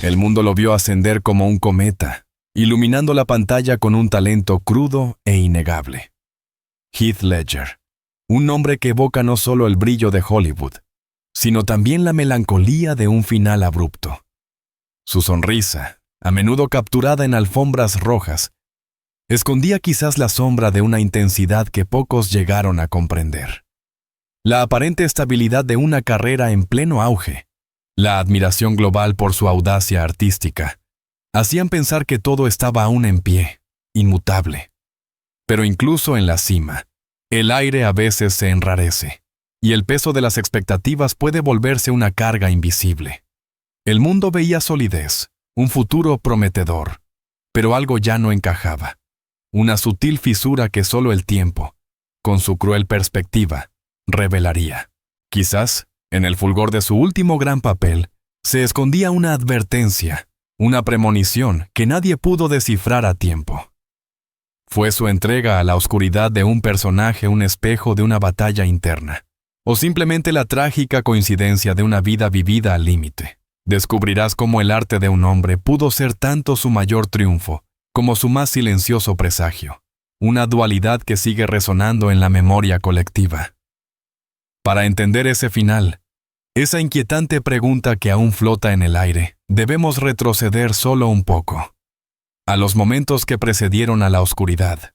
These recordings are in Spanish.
El mundo lo vio ascender como un cometa, iluminando la pantalla con un talento crudo e innegable. Heath Ledger, un nombre que evoca no solo el brillo de Hollywood, sino también la melancolía de un final abrupto. Su sonrisa, a menudo capturada en alfombras rojas, escondía quizás la sombra de una intensidad que pocos llegaron a comprender. La aparente estabilidad de una carrera en pleno auge, la admiración global por su audacia artística, hacían pensar que todo estaba aún en pie, inmutable. Pero incluso en la cima, el aire a veces se enrarece, y el peso de las expectativas puede volverse una carga invisible. El mundo veía solidez, un futuro prometedor, pero algo ya no encajaba. Una sutil fisura que solo el tiempo, con su cruel perspectiva, revelaría. Quizás, en el fulgor de su último gran papel, se escondía una advertencia, una premonición que nadie pudo descifrar a tiempo. ¿Fue su entrega a la oscuridad de un personaje un espejo de una batalla interna? ¿O simplemente la trágica coincidencia de una vida vivida al límite? Descubrirás cómo el arte de un hombre pudo ser tanto su mayor triunfo como su más silencioso presagio, una dualidad que sigue resonando en la memoria colectiva. Para entender ese final, esa inquietante pregunta que aún flota en el aire, debemos retroceder solo un poco, a los momentos que precedieron a la oscuridad,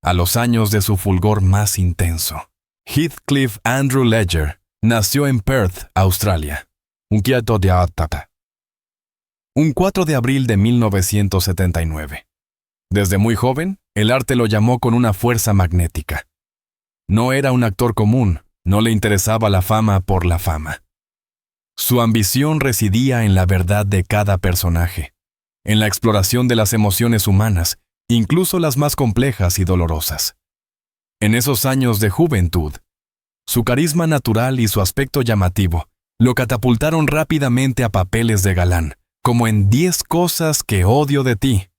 a los años de su fulgor más intenso. Heathcliff Andrew Ledger nació en Perth, Australia. Un 4 de abril de 1979. Desde muy joven, el arte lo llamó con una fuerza magnética. No era un actor común, no le interesaba la fama por la fama. Su ambición residía en la verdad de cada personaje, en la exploración de las emociones humanas, incluso las más complejas y dolorosas. En esos años de juventud, su carisma natural y su aspecto llamativo lo catapultaron rápidamente a papeles de galán, como en 10 cosas que odio de ti,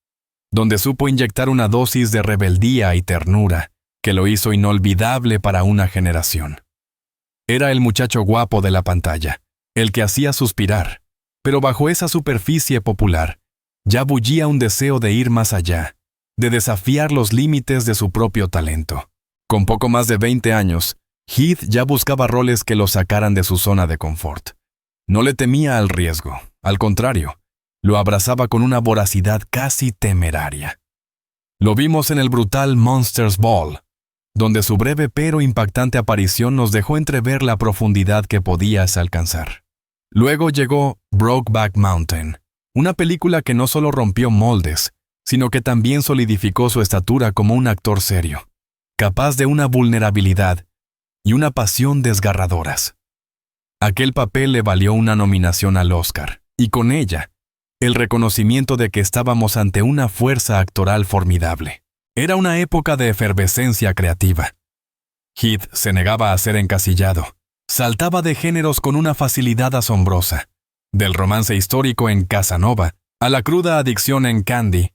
donde supo inyectar una dosis de rebeldía y ternura que lo hizo inolvidable para una generación. Era el muchacho guapo de la pantalla, el que hacía suspirar, pero bajo esa superficie popular, ya bullía un deseo de ir más allá, de desafiar los límites de su propio talento. Con poco más de 20 años, Heath ya buscaba roles que lo sacaran de su zona de confort. No le temía al riesgo, al contrario, lo abrazaba con una voracidad casi temeraria. Lo vimos en el brutal Monsters Ball, donde su breve pero impactante aparición nos dejó entrever la profundidad que podías alcanzar. Luego llegó Brokeback Mountain, una película que no solo rompió moldes, sino que también solidificó su estatura como un actor serio, capaz de una vulnerabilidad y una pasión desgarradoras. Aquel papel le valió una nominación al Oscar, y con ella, el reconocimiento de que estábamos ante una fuerza actoral formidable. Era una época de efervescencia creativa. Heath se negaba a ser encasillado. Saltaba de géneros con una facilidad asombrosa, del romance histórico en Casanova a la cruda adicción en Candy,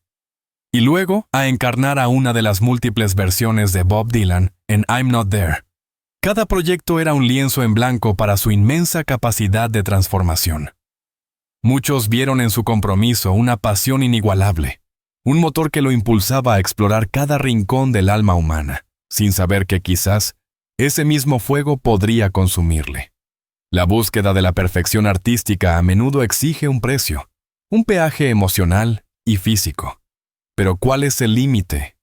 y luego a encarnar a una de las múltiples versiones de Bob Dylan en I'm Not There. Cada proyecto era un lienzo en blanco para su inmensa capacidad de transformación. Muchos vieron en su compromiso una pasión inigualable, un motor que lo impulsaba a explorar cada rincón del alma humana, sin saber que quizás ese mismo fuego podría consumirle. La búsqueda de la perfección artística a menudo exige un precio, un peaje emocional y físico. Pero ¿cuál es el límite?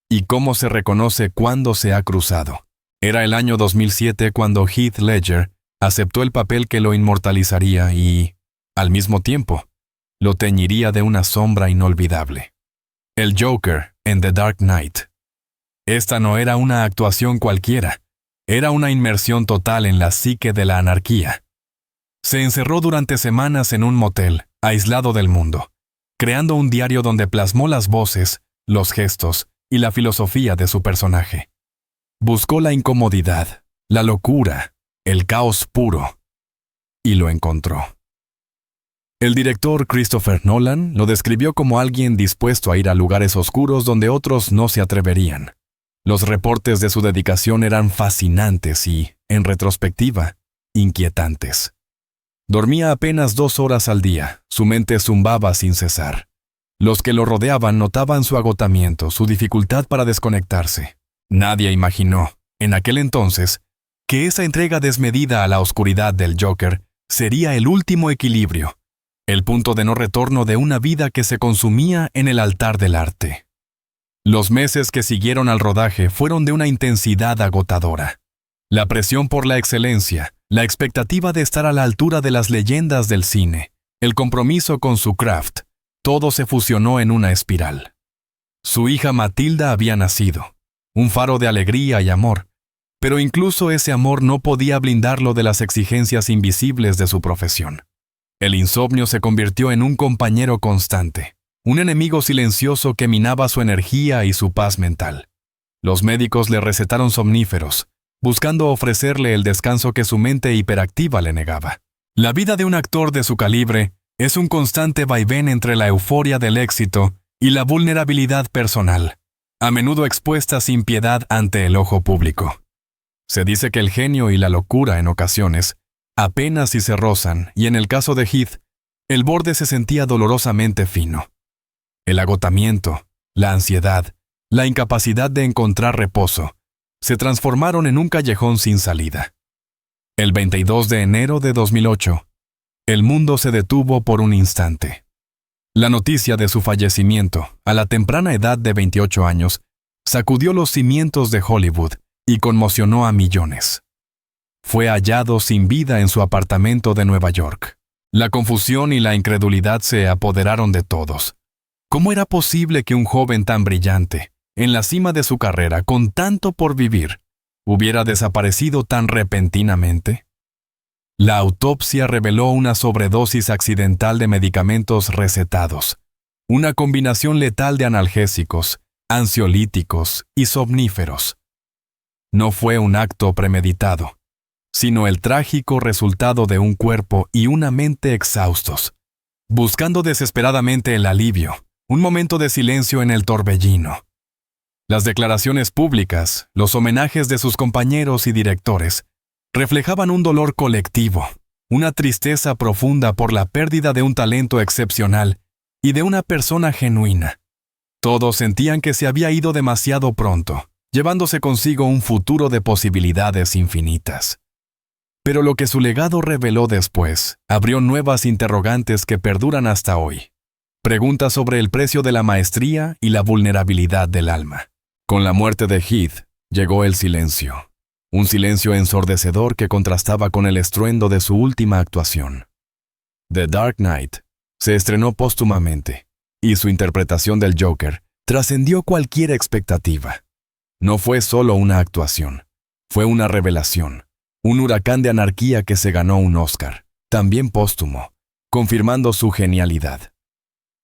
¿Y cómo se reconoce cuándo se ha cruzado? Era el año 2007 cuando Heath Ledger aceptó el papel que lo inmortalizaría y, al mismo tiempo, lo teñiría de una sombra inolvidable. El Joker en The Dark Knight. Esta no era una actuación cualquiera, era una inmersión total en la psique de la anarquía. Se encerró durante semanas en un motel, aislado del mundo, creando un diario donde plasmó las voces, los gestos y la filosofía de su personaje. Buscó la incomodidad, la locura, el caos puro, y lo encontró. El director Christopher Nolan lo describió como alguien dispuesto a ir a lugares oscuros donde otros no se atreverían. Los reportes de su dedicación eran fascinantes y, en retrospectiva, inquietantes. Dormía apenas 2 horas al día, su mente zumbaba sin cesar. Los que lo rodeaban notaban su agotamiento, su dificultad para desconectarse. Nadie imaginó, en aquel entonces, que esa entrega desmedida a la oscuridad del Joker sería el último equilibrio, el punto de no retorno de una vida que se consumía en el altar del arte. Los meses que siguieron al rodaje fueron de una intensidad agotadora. La presión por la excelencia, la expectativa de estar a la altura de las leyendas del cine, el compromiso con su craft, todo se fusionó en una espiral. Su hija Matilda había nacido, un faro de alegría y amor, pero incluso ese amor no podía blindarlo de las exigencias invisibles de su profesión. El insomnio se convirtió en un compañero constante, un enemigo silencioso que minaba su energía y su paz mental. Los médicos le recetaron somníferos, buscando ofrecerle el descanso que su mente hiperactiva le negaba. La vida de un actor de su calibre es un constante vaivén entre la euforia del éxito y la vulnerabilidad personal, a menudo expuesta sin piedad ante el ojo público. Se dice que el genio y la locura, en ocasiones, apenas si se rozan, y en el caso de Heath, el borde se sentía dolorosamente fino. El agotamiento, la ansiedad, la incapacidad de encontrar reposo, se transformaron en un callejón sin salida. El 22 de enero de 2008, el mundo se detuvo por un instante. La noticia de su fallecimiento, a la temprana edad de 28 años, sacudió los cimientos de Hollywood y conmocionó a millones. Fue hallado sin vida en su apartamento de Nueva York. La confusión y la incredulidad se apoderaron de todos. ¿Cómo era posible que un joven tan brillante, en la cima de su carrera, con tanto por vivir, hubiera desaparecido tan repentinamente? La autopsia reveló una sobredosis accidental de medicamentos recetados, una combinación letal de analgésicos, ansiolíticos y somníferos. No fue un acto premeditado, sino el trágico resultado de un cuerpo y una mente exhaustos, buscando desesperadamente el alivio, un momento de silencio en el torbellino. Las declaraciones públicas, los homenajes de sus compañeros y directores, reflejaban un dolor colectivo, una tristeza profunda por la pérdida de un talento excepcional y de una persona genuina. Todos sentían que se había ido demasiado pronto, llevándose consigo un futuro de posibilidades infinitas. Pero lo que su legado reveló después abrió nuevas interrogantes que perduran hasta hoy. Preguntas sobre el precio de la maestría y la vulnerabilidad del alma. Con la muerte de Heath llegó el silencio. Un silencio ensordecedor que contrastaba con el estruendo de su última actuación. The Dark Knight se estrenó póstumamente, y su interpretación del Joker trascendió cualquier expectativa. No fue solo una actuación, fue una revelación, un huracán de anarquía que se ganó un Oscar, también póstumo, confirmando su genialidad.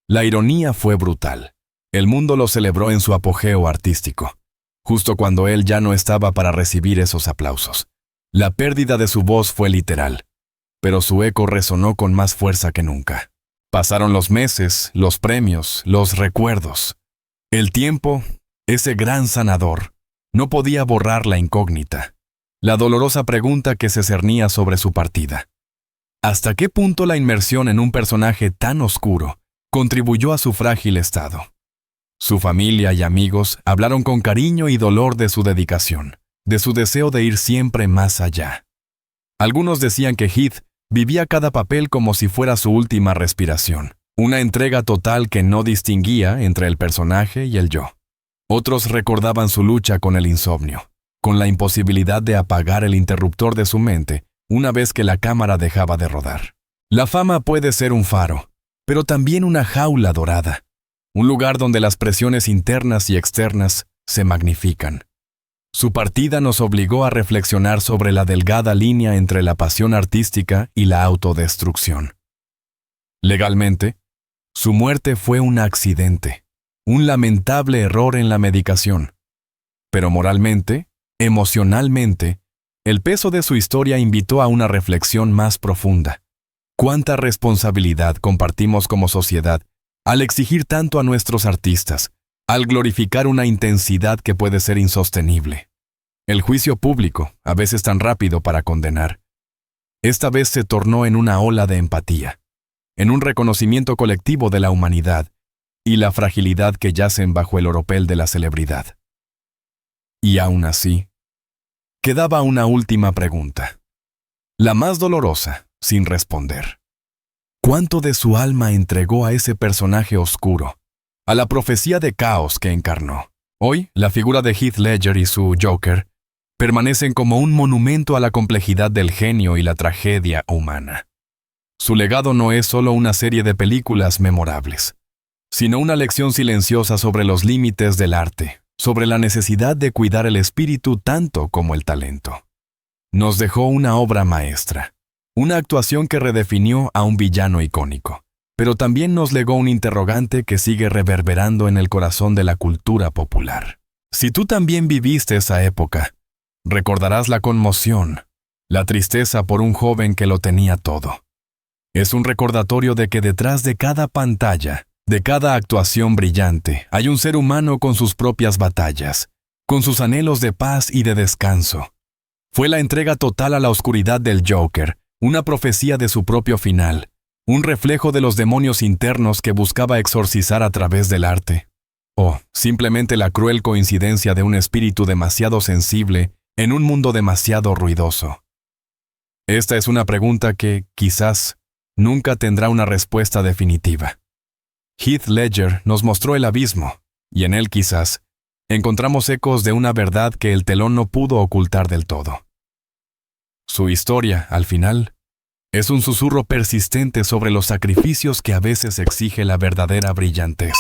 La ironía fue brutal. El mundo lo celebró en su apogeo artístico, justo cuando él ya no estaba para recibir esos aplausos. La pérdida de su voz fue literal, pero su eco resonó con más fuerza que nunca. Pasaron los meses, los premios, los recuerdos. El tiempo, ese gran sanador, no podía borrar la incógnita, la dolorosa pregunta que se cernía sobre su partida. ¿Hasta qué punto la inmersión en un personaje tan oscuro contribuyó a su frágil estado? Su familia y amigos hablaron con cariño y dolor de su dedicación, de su deseo de ir siempre más allá. Algunos decían que Heath vivía cada papel como si fuera su última respiración, una entrega total que no distinguía entre el personaje y el yo. Otros recordaban su lucha con el insomnio, con la imposibilidad de apagar el interruptor de su mente una vez que la cámara dejaba de rodar. La fama puede ser un faro, pero también una jaula dorada, un lugar donde las presiones internas y externas se magnifican. Su partida nos obligó a reflexionar sobre la delgada línea entre la pasión artística y la autodestrucción. Legalmente, su muerte fue un accidente, un lamentable error en la medicación. Pero moralmente, emocionalmente, el peso de su historia invitó a una reflexión más profunda. ¿Cuánta responsabilidad compartimos como sociedad al exigir tanto a nuestros artistas, al glorificar una intensidad que puede ser insostenible? El juicio público, a veces tan rápido para condenar, esta vez se tornó en una ola de empatía, en un reconocimiento colectivo de la humanidad y la fragilidad que yacen bajo el oropel de la celebridad. Y aún así, quedaba una última pregunta, la más dolorosa, sin responder. ¿Cuánto de su alma entregó a ese personaje oscuro, a la profecía de caos que encarnó? Hoy, la figura de Heath Ledger y su Joker permanecen como un monumento a la complejidad del genio y la tragedia humana. Su legado no es solo una serie de películas memorables, sino una lección silenciosa sobre los límites del arte, sobre la necesidad de cuidar el espíritu tanto como el talento. Nos dejó una obra maestra, una actuación que redefinió a un villano icónico, pero también nos legó un interrogante que sigue reverberando en el corazón de la cultura popular. Si tú también viviste esa época, recordarás la conmoción, la tristeza por un joven que lo tenía todo. Es un recordatorio de que detrás de cada pantalla, de cada actuación brillante, hay un ser humano con sus propias batallas, con sus anhelos de paz y de descanso. Fue la entrega total a la oscuridad del Joker, una profecía de su propio final, un reflejo de los demonios internos que buscaba exorcizar a través del arte. O simplemente la cruel coincidencia de un espíritu demasiado sensible en un mundo demasiado ruidoso. Esta es una pregunta que, quizás, nunca tendrá una respuesta definitiva. Heath Ledger nos mostró el abismo, y en él quizás encontramos ecos de una verdad que el telón no pudo ocultar del todo. Su historia, al final, es un susurro persistente sobre los sacrificios que a veces exige la verdadera brillantez.